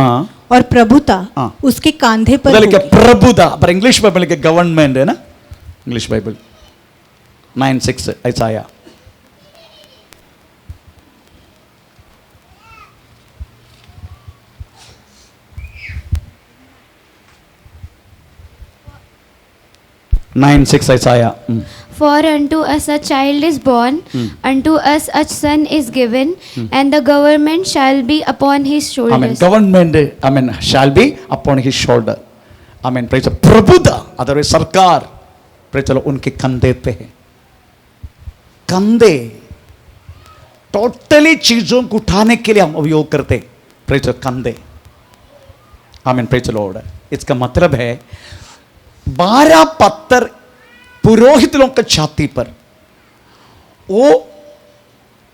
और प्रभुता उसके कांधे पर होगी। प्रभुता पर इंग्लिश बाइबल के गवर्नमेंट है ना, इंग्लिश बाइबल 9:6 यशायाह। Isaiah. For unto us a child is born, unto us a son is given, and the government shall be upon his shoulders. Amen. Government, amen, shall be upon his shoulder. Amen. Praise the प्रभुता, अदरवाइज सरकार, praise चलो उनके कंधे पे है। कंधे टोटली चीजों को उठाने के लिए हम उपयोग करते, praise the कंधे। Amen. Praise the Lord. इसका मतलब है 12 पत्थर पुरोहित लोगों के छाती पर, वो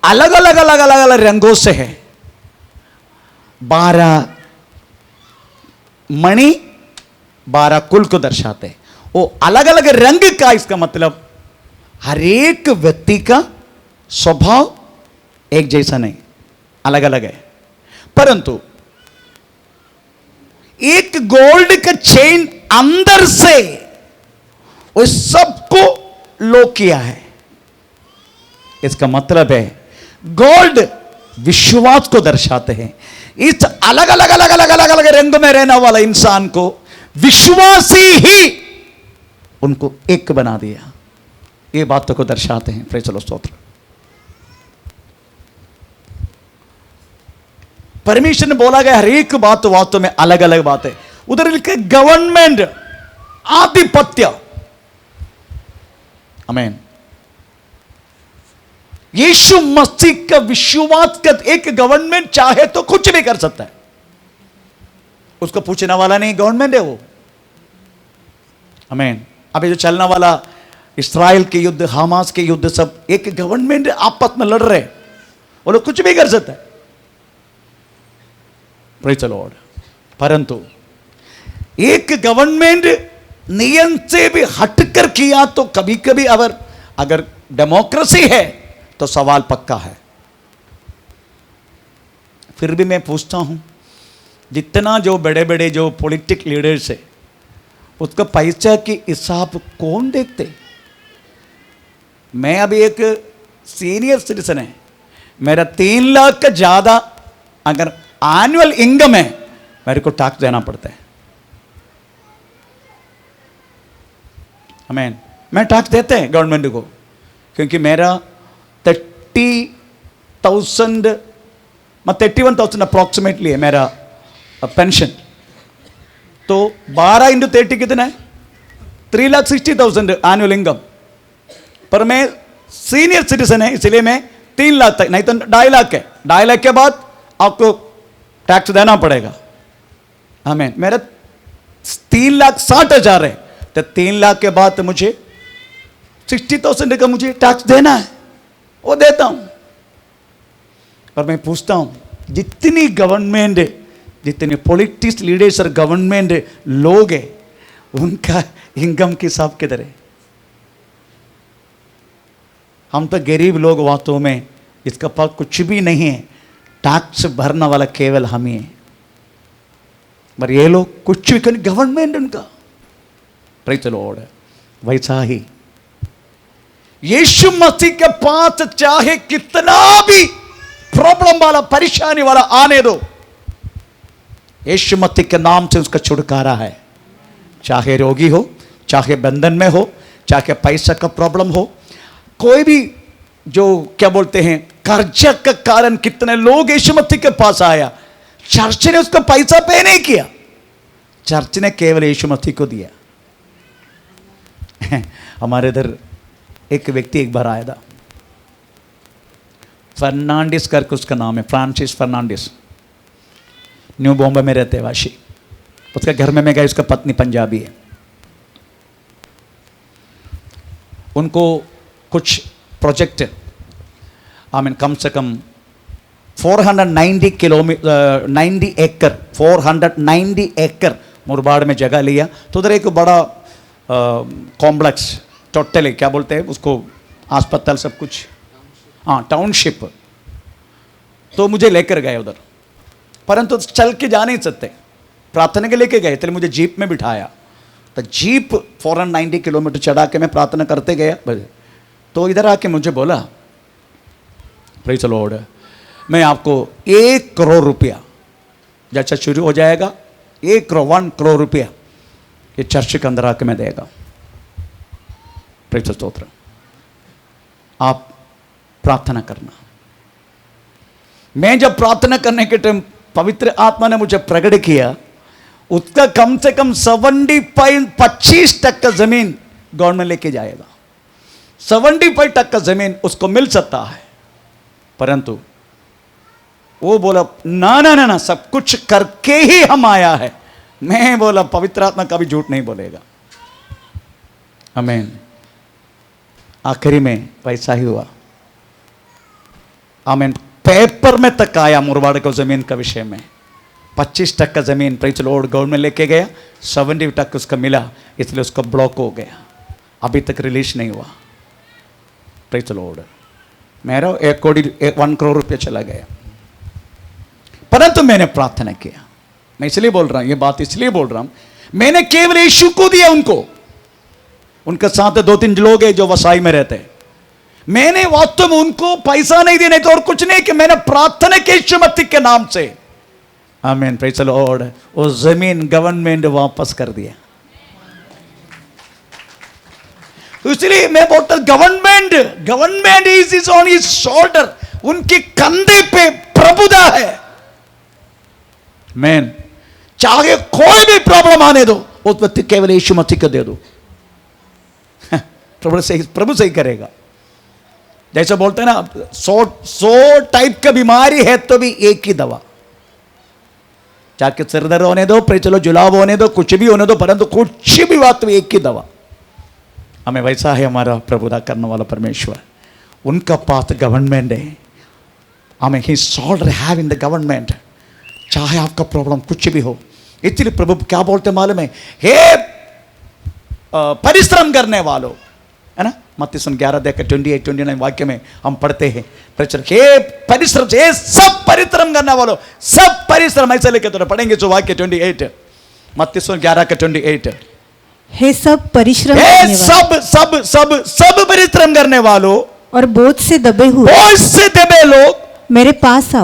अलग अलग रंगों से है। 12 मणि 12 कुल को दर्शाते हैं, वो अलग अलग रंग का। इसका मतलब हर एक व्यक्ति का स्वभाव एक जैसा नहीं, अलग अलग है। परंतु एक गोल्ड का चेन अंदर से वो सबको लॉक किया है। इसका मतलब है गोल्ड विश्वास को दर्शाते हैं। इस अलग अलग रंग में रहने वाला इंसान को विश्वासी ही उनको एक बना दिया, ये बातों को दर्शाते हैं। प्रेज़ द लॉर्ड, स्तोत्र। परमेश्वर ने बोला गया हर एक बात वास्तव में अलग अलग बात है। उधर लिखे गवर्नमेंट, आधिपत्य। आमीन। यीशु मसीह का विश्वास का एक गवर्नमेंट चाहे तो कुछ भी कर सकता है, उसको पूछने वाला नहीं, गवर्नमेंट है वो। आमीन। अभी जो चलने वाला इस्राइल के युद्ध, हमास के युद्ध, सब एक गवर्नमेंट आपस में लड़ रहे, वो लोग कुछ भी कर सकता है। Praise the Lord. परंतु एक गवर्नमेंट नियम से भी हटकर किया तो कभी कभी अगर डेमोक्रेसी है तो सवाल पक्का है। फिर भी मैं पूछता हूं, जितना जो बड़े बड़े जो पॉलिटिक लीडर्स है, उसका पैसा की हिसाब कौन देखते? मैं अभी एक सीनियर सिटीजन है, मेरा 3 लाख का ज्यादा अगर एनुअल इनकम है, मेरे को टैक्स देना पड़ता है। आमीन। मैं टैक्स देते हैं गवर्नमेंट को, क्योंकि मेरा 31,000 अप्रॉक्सीमेटली है मेरा पेंशन। तो 12 × 30 कितना है? 3,60,000 एनुअल इनकम। पर मैं सीनियर सिटीजन है, इसलिए मैं 3 लाख तक, नहीं तो 2.5 लाख है। 2.5 लाख के बाद आपको टैक्स देना पड़ेगा। आमीन। मेरा 3,60,000 है, तो 3 लाख के बाद तो मुझे 60,000 का मुझे टैक्स देना है, वो देता हूं। और मैं पूछता हूं, जितनी गवर्नमेंट, जितने पॉलिटिक्स लीडर्स और गवर्नमेंट लोग हैं, उनका इनकम के हिसाब किधर है? हम तो गरीब लोग, वास्तव में इसका पास कुछ भी नहीं है। टैक्स भरने वाला केवल हम ही है, पर ये लोग कुछ भी कर, गवर्नमेंट उनका। Praise the Lord. वैसा ही यीशु मसीह के पास चाहे कितना भी प्रॉब्लम वाला, परेशानी वाला आने दो, यीशु मसीह के नाम से उसका छुटकारा है। चाहे रोगी हो, चाहे बंधन में हो, चाहे पैसा का प्रॉब्लम हो, कोई भी जो क्या बोलते हैं कर्जा का कारण कितने लोग यीशु मसीह के पास आया, चर्च ने उसका पैसा पे नहीं किया, चर्च ने केवल यीशु मसीह को दिया। हमारे इधर एक व्यक्ति एक बार आया था, फर्नांडिस करके उसका नाम है, फ्रांसिस फर्नांडिस, न्यू बॉम्बे में रहते वाशी। उसका घर में मैं गया, उसका पत्नी पंजाबी है। उनको कुछ प्रोजेक्ट आई मीन कम से कम 490 किलोमीटर 90 एकड़ 490 एकड़ मुरबाड़ में जगह लिया। तो उधर एक बड़ा कॉम्प्लेक्स टोटल है, क्या बोलते हैं उसको, अस्पताल सब कुछ, हाँ टाउनशिप। तो मुझे लेकर गए उधर, परंतु चल के जा नहीं सकते, प्रार्थना के लेके गए, तो मुझे जीप में बिठाया। तो जीप 490 किलोमीटर चढ़ा के मैं प्रार्थना करते गया। तो इधर आके मुझे बोला, प्रेज़ द लॉर्ड, मैं आपको 1 करोड़ रुपया जैसा शुरू हो जाएगा, 1 करोड़ रुपया ये चर्च के अंदर आके मैं देगा। प्रेज़ द स्तोत्र। आप प्रार्थना करना। मैं जब प्रार्थना करने के टाइम पवित्र आत्मा ने मुझे प्रकट किया, उसका कम से कम 25% जमीन गवर्नमेंट लेके जाएगा। 75% जमीन उसको मिल सकता है, परंतु वो बोला ना ना ना ना, सब कुछ करके ही हम आया है। मैं बोला पवित्र आत्मा कभी झूठ नहीं बोलेगा। आमीन। आखिरी में वैसा ही हुआ। आमीन। पेपर में तक आया मुरबाड़ को जमीन का विषय में। 25% जमीन प्रेज़ द लॉर्ड गवर्नमेंट लेके गया, 70% उसका मिला, इसलिए उसका ब्लॉक हो गया, अभी तक रिलीज नहीं हुआ। Praise the Lord. मेरा 1 करोड़ रुपया चला गया, परंतु मैंने प्रार्थना किया। मैं इसलिए बोल रहा हूं, ये बात इसलिए बोल रहा हूं, मैंने केवल यीशु को दिया उनको। उनके साथ 2-3 लोग हैं जो वसाई में रहते हैं। मैंने वास्तव में उनको पैसा नहीं दिया, नहीं तो और कुछ नहीं, कि मैंने प्रार्थना की यीशु मसीह के नाम से। आमीन। Praise the Lord. वो जमीन गवर्नमेंट वापस कर दिया। तो इसलिए मैं बोलता government is on his shoulder, उनके कंधे पे प्रभुता है। मैन, चाहे कोई भी प्रॉब्लम आने दो, उस व्यक्ति केवल यीशु मसीह को दे दो, प्रभु सही करेगा। जैसे बोलते हैं ना, 100 टाइप का बीमारी है तो भी एक ही दवा। चाहे सिर दर्द होने दो, चलो जुलाब होने दो, कुछ भी होने दो, परंतु कुछ भी बात तो एक ही दवा। हमें वैसा है हमारा प्रभुता करने वाला परमेश्वर। उनका पास गवर्नमेंट है। हमें ही shoulder have in the government. चाहे आपका प्रॉब्लम कुछ भी हो, इसलिए प्रभु क्या बोलते मालूम है, हे परिश्रम करने वालों, है ना, मत्ती 11:28-29 वाक्य में हम पढ़ते हैं, हे परिश्रम, हे सब परिश्रम करने वालों, सब परिश्रम, ऐसे लेके तो पढ़ेंगे जो वाक्य 28, मत्ती 11:28। हे सब परिश्रम हे करने वालों, सब परिश्रम करने वालों और बोझ से दबे लोग मेरे पास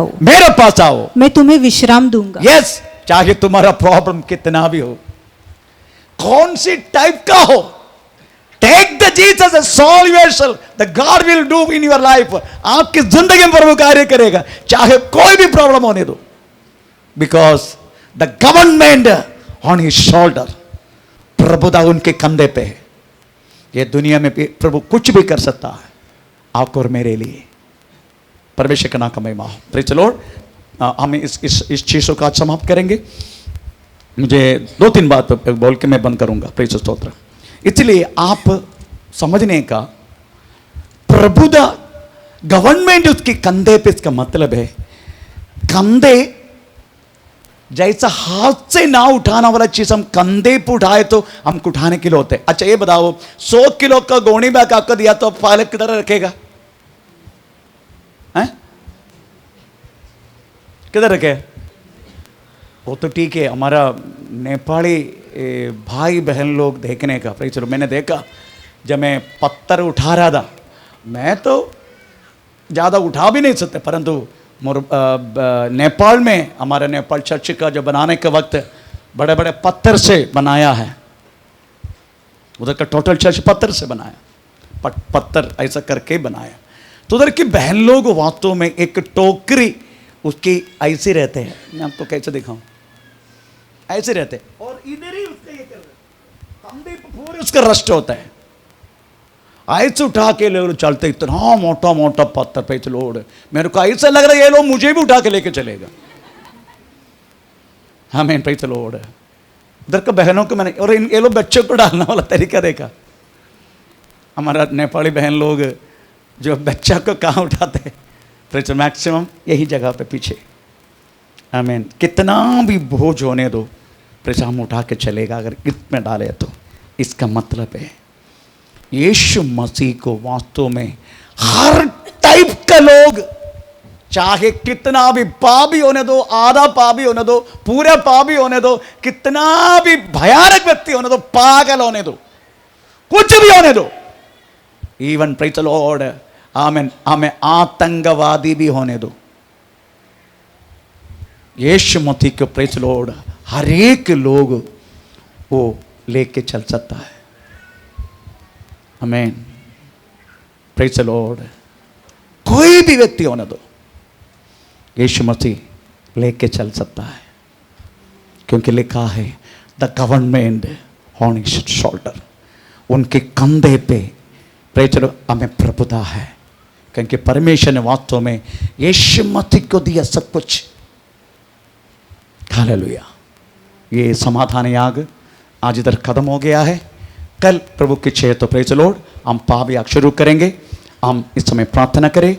आओ, मैं तुम्हें विश्राम दूंगा। यस, चाहे तुम्हारा प्रॉब्लम कितना भी हो, कौन सी टाइप का हो, take the Jesus and solve yourself, the God will do in your life. आपकी जिंदगी में प्रभु कार्य करेगा, चाहे कोई भी प्रॉब्लम होने दो, because the government on his shoulder, प्रभुता उनके कंधे पे है। ये दुनिया में भी प्रभु कुछ भी कर सकता है आपको और मेरे लिए। परमेश्वर का नाम का महिमा हो। Praise the Lord. हम इस चीज़ों का समाप्त करेंगे। मुझे 2-3 बात बोल के मैं बंद करूंगा। प्रेज़ द स्तोत्र। इसलिए आप समझने का, प्रभुता गवर्नमेंट उसके कंधे पे, इसका मतलब है कंधे जैसा हाथ से ना उठाना वाला चीज हम कंधे पे उठाए तो हमको उठाने के लिए होते हैं। अच्छा ये बताओ, 100 किलो का गोनी बैग आपको दिया तो पालक किधर रखेगा? हैं? किधर रखे? वो तो ठीक है, हमारा नेपाली भाई बहन लोग देखने का। चलो मैंने देखा, जब मैं पत्थर उठा रहा था, मैं तो ज़्यादा उठा भी नहीं सकते, परंतु नेपाल में हमारे नेपाल चर्च का जो बनाने के वक्त बड़े बड़े पत्थर से बनाया है। उधर का टोटल चर्च पत्थर से बनाया, पत्थर ऐसा करके बनाया। तो उधर की बहन लोग वास्तव में एक टोकरी उसकी ऐसे रहते हैं, मैं आपको कैसे दिखाऊं, ऐसे रहते हैं, और इधर ही उसका ये कर रहे, कंधे पे पूरे उसका रस्ट होता है, ऐसे उठा के लोग चलते, इतना मोटा मोटा पत्थर पे लोड। मेरे को ऐसा लग रहा है ये लोग मुझे भी उठा के लेके चलेगा। हाँ मैं पे लोड है उधर का बहनों को मैंने, और ये लोग बच्चों को डालने वाला तरीका देखा। हमारा नेपाली बहन लोग जो बच्चा को कहाँ उठाते हैं, तो मैक्सिमम यही जगह पे पीछे। आमीन। कितना भी बोझ होने दो, प्रेस हम उठा के चलेगा अगर इसमें डाले तो। इसका मतलब है यीशु मसीह को वास्तव में हर टाइप का लोग, चाहे कितना भी पापी होने दो, आधा पापी होने दो, पूरा पापी होने दो, कितना भी भयानक व्यक्ति होने दो, पागल होने दो, कुछ भी होने दो, इवन प्रेज द लॉर्ड आमीन, हमें आतंकवादी भी होने दो, यीशु मसीह के प्रेज द लॉर्ड हर एक लोग वो लेके चल सकता है। आमीन। Praise the Lord. कोई भी व्यक्ति होने दो, यीशु मसीह लेके चल सकता है, क्योंकि लिखा है the government on his shoulder, उनके कंधे पे प्रेज द लॉर्ड हमें प्रभुता है, क्योंकि परमेश्वर ने वास्तव में यीशु मसीह को दिया सब कुछ। हालेलुया। ये समाधान याग आज इधर खत्म हो गया है। कल प्रभु की इच्छा है तो प्रेज द लॉर्ड हम पाप याग शुरू करेंगे। हम इस समय प्रार्थना करें।